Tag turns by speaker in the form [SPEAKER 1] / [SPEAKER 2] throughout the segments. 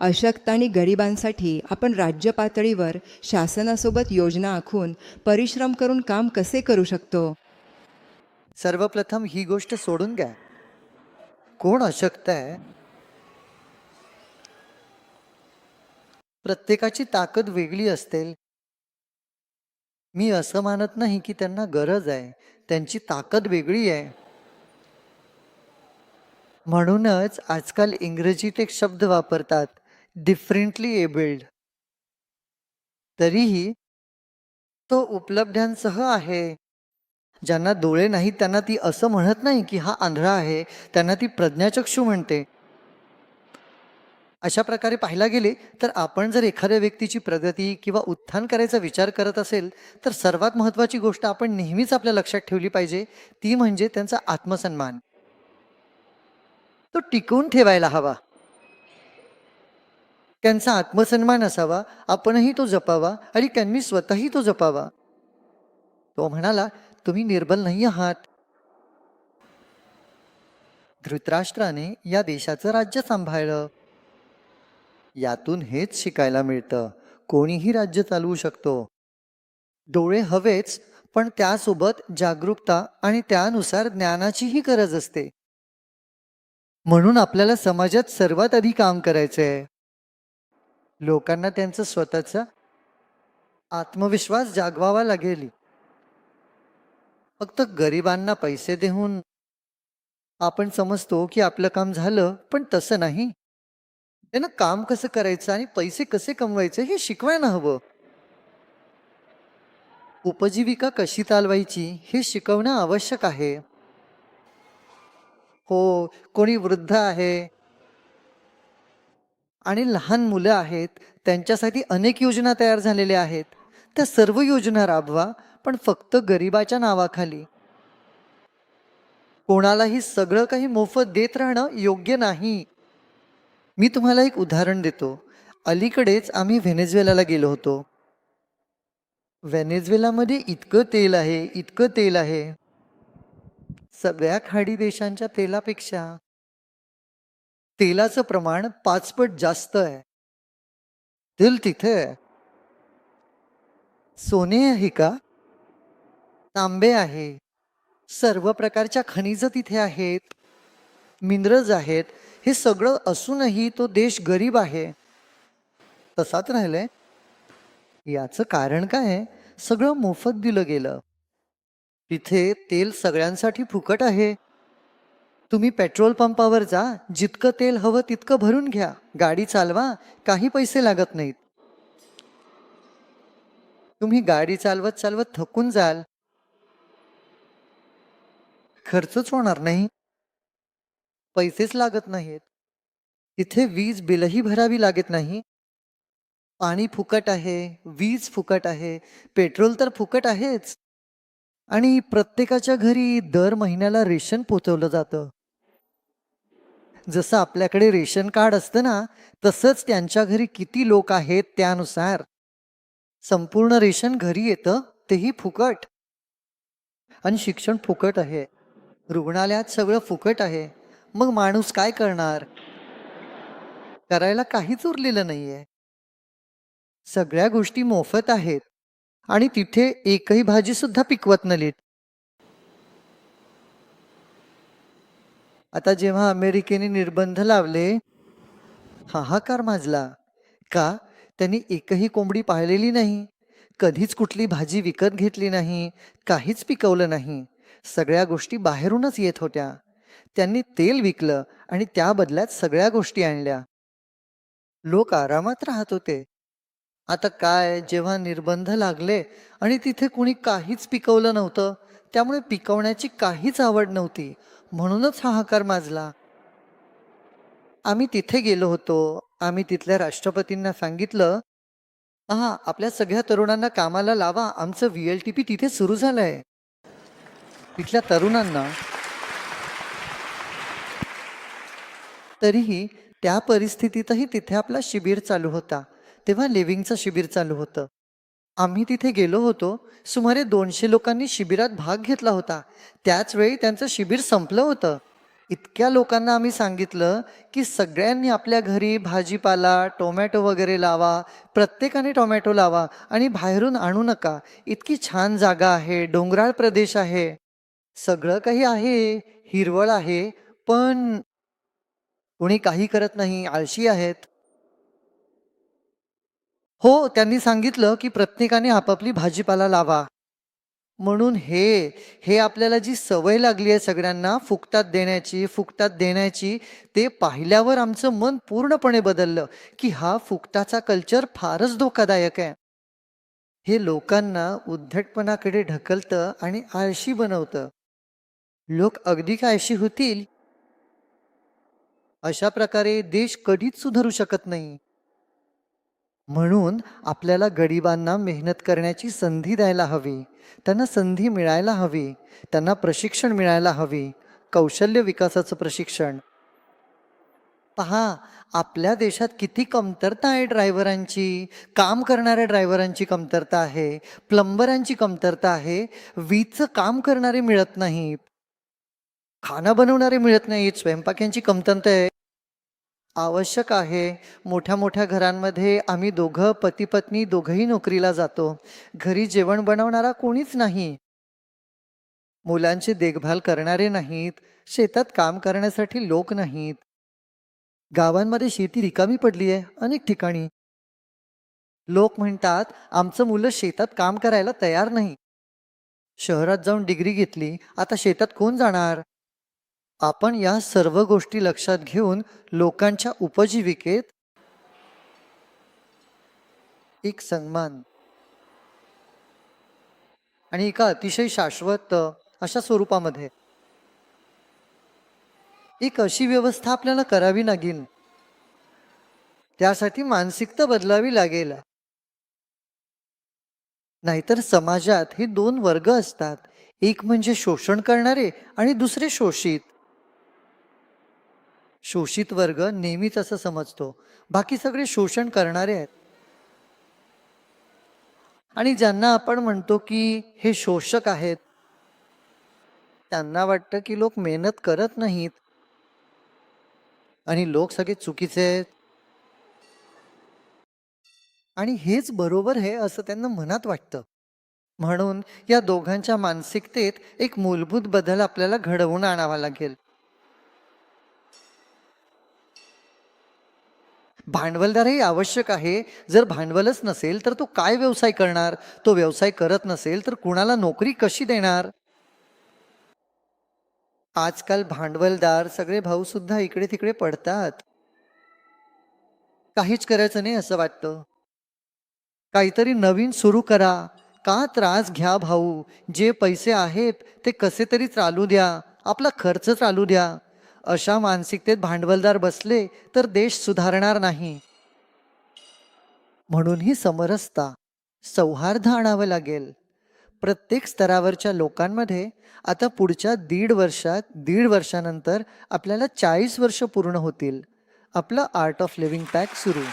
[SPEAKER 1] अशक्त आणि गरिबांसाठी आपण राज्य पातळीवर शासनासोबत योजना आखून परिश्रम करून काम कसे करू शकतो?
[SPEAKER 2] सर्वप्रथम ही गोष्ट सोडून घ्या. कोण अशक्त आहे? प्रत्येकाची ताकद वेगळी असते. मी असं मानत नाही की त्यांना गरज आहे, त्यांची ताकद वेगळी आहे. म्हणूनच आजकाल इंग्रजीत एक शब्द वापरतात, डिफरंटली एबल्ड. तरीही तो उपलब्धांसह आहे. ज्यांना डोळे नाहीत त्यांना ती असं म्हणत नाही की हा आंधळा आहे, त्यांना ती प्रज्ञाचक्षू म्हणते. अशा प्रकारे पाहायला गेले तर आपण जर एखाद्या व्यक्तीची प्रगती किंवा उत्थान करायचा विचार करत असेल तर सर्वात महत्त्वाची गोष्ट आपण नेहमीच आपल्या लक्षात ठेवली पाहिजे, ती म्हणजे त्यांचा आत्मसन्मान. तो टिकवून ठेवायला हवा. त्यांचा आत्मसन्मान असावा, आपणही तो जपावा आणि त्यांनी स्वतःही तो जपावा. तो म्हणाला, तुम्ही निर्बल नाही आहात. धृतराष्ट्राने या देशाचं राज्य सांभाळलं. यातून हेच शिकायला मिळतं, कोणीही राज्य चालवू शकतो. डोळे हवेच, पण त्यासोबत जागरूकता आणि त्यानुसार ज्ञानाचीही गरज असते. म्हणून आपल्याला समाजात सर्वात आधी काम करायचंय. लोकांना त्यांचा स्वतःचा आत्मविश्वास जागवावा लागेल. फक्त गरिबांना पैसे देऊन आपण समजतो की आपलं काम झालं, पण तसं नाही. त्यांना काम कसं करायचं आणि पैसे कसे कमवायचे हे शिकवायला हवं. उपजीविका कशी चालवायची हे शिकवणं आवश्यक आहे. हो, कोणी वृद्ध आहे आणि लहान मुलं आहेत, त्यांच्यासाठी अनेक योजना तयार झालेल्या आहेत. त्या सर्व योजना राबवा, पण फक्त गरिबाच्या नावाखाली. कोणालाही सगळं काही मोफत देत राहणं योग्य नाही. मी तुम्हाला एक उदाहरण देतो. अलीकडेच आम्ही व्हेनेझुएलाला गेलो होतो. व्हेनेझुएलामध्ये इतकं तेल आहे, इतकं तेल आहे. सगळ्या खाडी देशांच्या तेलापेक्षा तेलाचं प्रमाण 5 पट जास्त आहे. तेल तिथे आहे. सोने आहे का? तांबे आहे. सर्व प्रकारच्या खनिजं तिथे आहेत. मिनरल्स आहेत. हे सगळं असूनही तो देश गरीब आहे. तसाच राहिलाय. याचं कारण काय आहे? सगळं मोफत दिलं गेलं. तिथे तेल सगळ्यांसाठी फुकट आहे. तुम्ही पेट्रोल पंपावर जा, जितकं तेल हवं तितकं भरून घ्या, गाडी चालवा, काही पैसे लागत नाहीत. तुम्ही गाडी चालवत चालवत थकून जाल, खर्चच होणार नाही, पैसेच लागत नाहीत. तिथे वीज बिलही भरावी लागत नाही. पाणी फुकट आहे, वीज फुकट आहे, पेट्रोल तर फुकट आहेच. आणि प्रत्येकाच्या घरी दर महिन्याला रेशन पोचवलं जातं. जसं आपल्याकडे रेशन कार्ड असतं ना, तसंच त्यांच्या घरी किती लोक आहेत त्यानुसार संपूर्ण रेशन घरी येतं, तेही फुकट. आणि शिक्षण फुकट आहे. रुग्णालयात सगळं फुकट आहे. मग माणूस काय करणार? करायला काहीच उरलेलं नाहीये. सगळ्या गोष्टी मोफत आहेत आणि तिथे एकही भाजी सुद्धा पिकवत नाहीत. आता जेव्हा अमेरिकेने निर्बंध लावले, हाहाकार माजला. का? त्यांनी एकही कोंबडी पाळलेली नाही, कधीच कुठली भाजी विकत घेतली नाही, काहीच पिकवलं नाही. सगळ्या गोष्टी बाहेरूनच येत होत्या. त्यांनी तेल विकलं आणि त्या बदल्यात सगळ्या गोष्टी आणल्या. लोक आरामात राहत होते. आता काय, जेव्हा निर्बंध लागले आणि तिथे कुणी काहीच पिकवलं नव्हतं, त्यामुळे पिकवण्याची काहीच आवड नव्हती, म्हणूनच हाहाकार माजला. आम्ही तिथे गेलो होतो. आम्ही तिथल्या राष्ट्रपतींना सांगितलं, हा आपल्या सगळ्या तरुणांना कामाला लावा, आमचं VLTP तिथे सुरू झालंय. तिथल्या तरुणांना. तरीही त्या परिस्थितीतही तिथे आपला शिबिर चालू होता. तेव्हा लिव्हिंगचं शिबिर चालू होतं. आम्ही तिथे गेलो होतो. सुमारे 200 लोकांनी शिबिरात भाग घेतला होता. त्याच वेळी त्यांचं शिबिर संपलं होतं. इतक्या लोकांना आम्ही सांगितलं की सगळ्यांनी आपल्या घरी भाजीपाला टोमॅटो वगैरे लावा, प्रत्येकाने टोमॅटो लावा आणि बाहेरून आणू नका. इतकी छान जागा आहे, डोंगराळ प्रदेश आहे, सगळं काही आहे, हिरवळ आहे, पण कोणी काही करत नाही, आळशी आहेत. हो, त्यांनी सांगितलं की प्रत्येकाने आपापली भाजीपाला लावा. म्हणून हे आपल्याला जी सवय लागली आहे सगळ्यांना फुकटात देण्याची, ते पाहिल्यावर आमचं मन पूर्णपणे बदललं की हा फुकटाचा कल्चर फारच धोकादायक आहे. हे लोकांना उद्धटपणाकडे ढकलतं आणि आळशी बनवतं. लोक अगदी का आळशी होतील? अशा प्रकारे देश कधीच सुधारू शकत नाही. म्हणून आपल्याला गरिबांना मेहनत करण्याची संधी द्यायला हवी. त्यांना संधी मिळायला हवी. त्यांना प्रशिक्षण मिळायला हवी. कौशल्य विकासाचं प्रशिक्षण. पहा, आपल्या देशात किती कमतरता आहे ड्रायव्हरांची, काम करणाऱ्या ड्रायव्हरांची कमतरता आहे, प्लंबरांची कमतरता आहे, वीजचं काम करणारे मिळत नाहीत, खाना बनवणारे मिळत नाहीत, स्वयंपाक्यांची कमतरता आहे. आवश्यक आहे. मोठ्या मोठ्या घरांमध्ये आम्ही दोघं पती पत्नी दोघंही नोकरीला जातो. घरी जेवण बनवणारा कोणीच नाही. मुलांची देखभाल करणारे नाहीत. शेतात काम करण्यासाठी लोक नाहीत. गावांमध्ये शेती रिकामी पडली आहे अनेक ठिकाणी. लोक म्हणतात आमचं मुलं शेतात काम करायला तयार नाही. शहरात जाऊन डिग्री घेतली, आता शेतात कोण जाणार? आपण या सर्व गोष्टी लक्षात घेऊन लोकांच्या उपजीविकेत एक सन्मान आणि एका अतिशय शाश्वत अशा स्वरूपामध्ये एक अशी व्यवस्था आपल्याला करावी लागेल. त्यासाठी मानसिकता बदलावी लागेल. नाहीतर समाजात हे दोन वर्ग असतात. एक म्हणजे शोषण करणारे आणि दुसरे शोषित. शोषित वर्ग नेहमीच असं समजतो बाकी सगळे शोषण करणारे आहेत. आणि ज्यांना आपण म्हणतो की हे शोषक आहेत, त्यांना वाटतं की लोक मेहनत करत नाहीत आणि लोक सगळे चुकीचे आहेत आणि हेच बरोबर आहे असं त्यांना मनात वाटतं. म्हणून या दोघांच्या मानसिकतेत एक मूलभूत बदल आपल्याला घडवून आणावा लागेल. भांडवलदारही आवश्यक आहे. जर भांडवलच नसेल तर तो काय व्यवसाय करणार? तो व्यवसाय करत नसेल तर कुणाला नोकरी कशी देणार? आजकाल भांडवलदार सगळे भाऊ सुद्धा इकडे तिकडे पडतात. काहीच करायचं नाही असं वाटतं. काहीतरी नवीन सुरू करा. का त्रास घ्या भाऊ? जे पैसे आहेत ते कसे तरी चालू द्या. आपला खर्च चालू द्या. अशा मानसिकतेत भांडवलदार बसले तर देश सुधारणार नाही. म्हणून ही समरसता, सौहार्द आणावं लागेल. प्रत्येक स्तरावरच्या लोकांमध्ये आता पुढच्या दीड वर्षानंतर आपल्याला 40 वर्ष पूर्ण होतील. आपलं आर्ट ऑफ लिव्हिंग पॅक सुरू.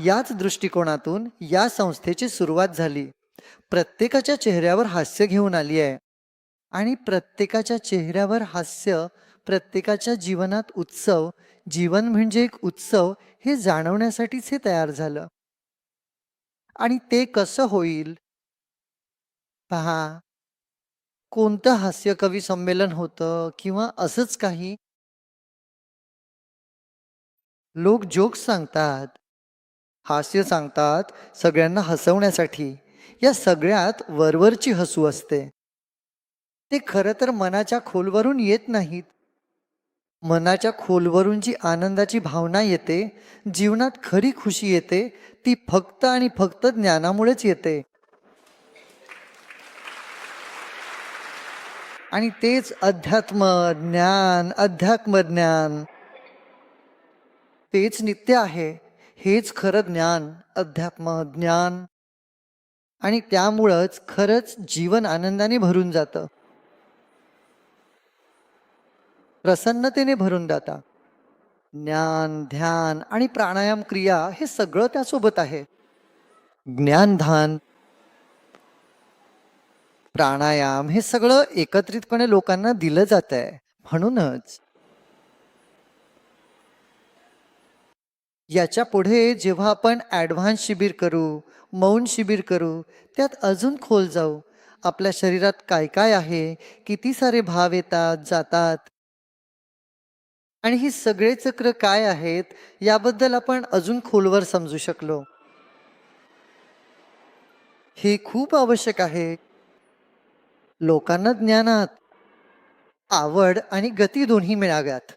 [SPEAKER 2] याच दृष्टिकोनातून या संस्थेची सुरुवात झाली. प्रत्येकाच्या चेहऱ्यावर हास्य घेऊन आली आहे आणि प्रत्येकाच्या चेहऱ्यावर हास्य, प्रत्येकाच्या जीवनात उत्सव, जीवन म्हणजे एक उत्सव हे जाणवण्यासाठीच हे तयार झालं. आणि ते कसं होईल? पहा, कोणतं हास्य कवी संमेलन होतं किंवा असंच काही. लोक जोक्स सांगतात, हास्य सांगतात सगळ्यांना हसवण्यासाठी. या सगळ्यात वरवरची हसू असते. ते खरं तर मनाच्या खोलवरून येत नाहीत. मनाच्या खोलवरून जी आनंदाची भावना येते, जीवनात खरी खुशी येते, ती फक्त आणि फक्त ज्ञानामुळेच येते. आणि तेच अध्यात्म ज्ञान तेच नित्य आहे. हेच खरं ज्ञान, अध्यात्म ज्ञान. आणि त्यामुळंच खरंच जीवन आनंदाने भरून जातं, प्रसन्नतेने भरून जातं. ज्ञान, ध्यान आणि प्राणायाम क्रिया हे सगळं त्यासोबत आहे. ज्ञानधान प्राणायाम हे सगळं एकत्रितपणे लोकांना दिलं जात आहे. म्हणूनच याच्या पुढे जेव्हा आपण ॲडव्हान्स शिबिर करू, मौन शिबिर करू, त्यात अजून खोल जाऊ. आपल्या शरीरात काय काय आहे, किती सारे भाव येतात, जातात आणि ही सगळे चक्र काय आहेत, याबद्दल आपण अजून खोलवर समजू शकलो. हे खूप आवश्यक आहे. लोकांना ज्ञानात आवड आणि गती दोन्ही मिळाव्यात.